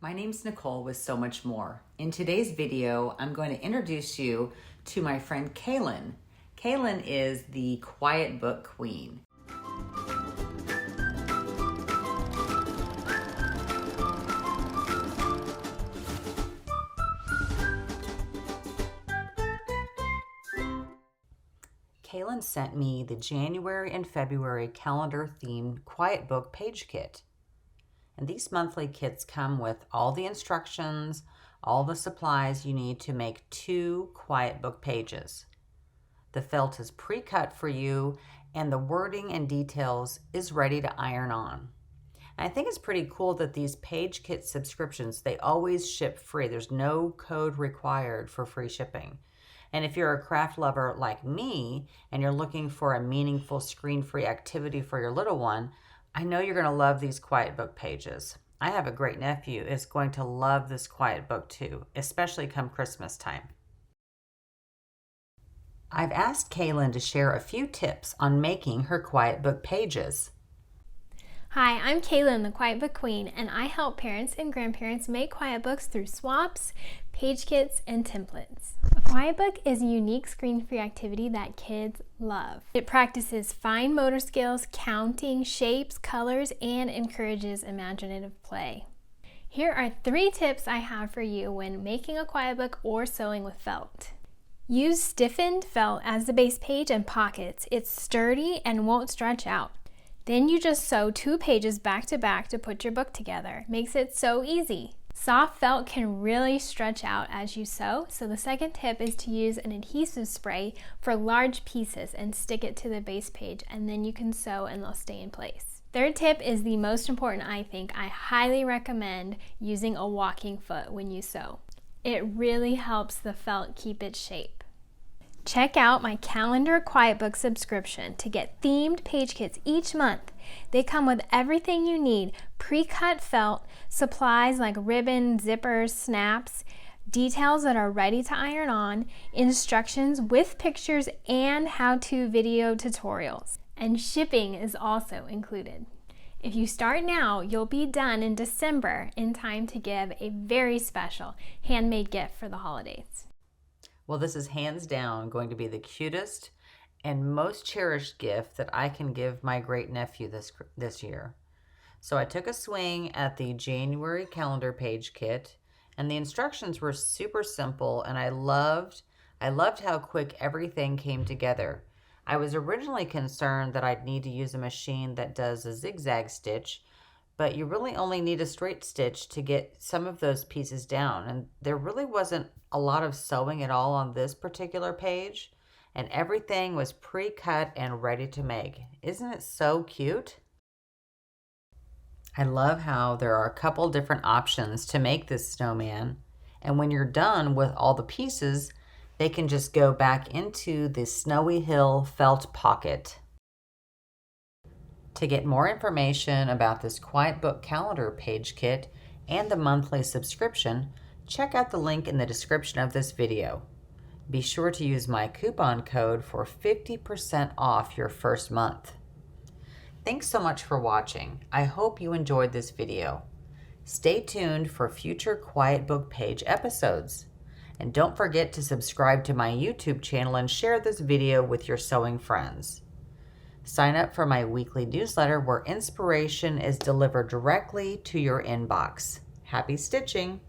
My name's Nicole with So Much More. In today's video, I'm going to introduce you to my friend Kaylin. Kaylin is the quiet book queen. Kaylin sent me the January and February calendar themed quiet book page kit. And these monthly kits come with all the instructions, all the supplies you need to make 2 quiet book pages. The felt is pre-cut for you and the wording and details is ready to iron on. And I think it's pretty cool that these page kit subscriptions, they always ship free. There's no code required for free shipping. And if you're a craft lover like me and you're looking for a meaningful screen-free activity for your little one, I know you're going to love these quiet book pages. I have a great nephew who is going to love this quiet book too, especially come Christmas time. I've asked Kaylin to share a few tips on making her quiet book pages. Hi, I'm Kaylin, the Quiet Book Queen, and I help parents and grandparents make quiet books through swaps, page kits, and templates. A quiet book is a unique screen-free activity that kids love. It practices fine motor skills, counting, shapes, colors, and encourages imaginative play. Here are 3 tips I have for you when making a quiet book or sewing with felt. Use stiffened felt as the base page and pockets. It's sturdy and won't stretch out. Then you just sew 2 pages back to back to put your book together. Makes it so easy. Soft felt can really stretch out as you sew, so the second tip is to use an adhesive spray for large pieces and stick it to the base page, and then you can sew and they'll stay in place. Third tip is the most important, I think. I highly recommend using a walking foot when you sew. It really helps the felt keep its shape. Check out my calendar quiet book subscription to get themed page kits each month. They come with everything you need: pre-cut felt, supplies like ribbon, zippers, snaps, details that are ready to iron on, instructions with pictures, and how-to video tutorials. And shipping is also included. If you start now, you'll be done in December in time to give a very special handmade gift for the holidays. Well, this is hands down going to be the cutest and most cherished gift that I can give my great nephew this year. So I took a swing at the January calendar page kit, and the instructions were super simple, and I loved how quick everything came together. I was originally concerned that I'd need to use a machine that does a zigzag stitch, but you really only need a straight stitch to get some of those pieces down. And there really wasn't a lot of sewing at all on this particular page, and everything was pre-cut and ready to make. Isn't it so cute? I love how there are a couple different options to make this snowman, and when you're done with all the pieces, they can just go back into the Snowy Hill felt pocket. To get more information about this quiet book calendar page kit and the monthly subscription, check out the link in the description of this video. Be sure to use my coupon code for 50% off your first month. Thanks so much for watching. I hope you enjoyed this video. Stay tuned for future quiet book page episodes. And don't forget to subscribe to my YouTube channel and share this video with your sewing friends. Sign up for my weekly newsletter where inspiration is delivered directly to your inbox. Happy stitching!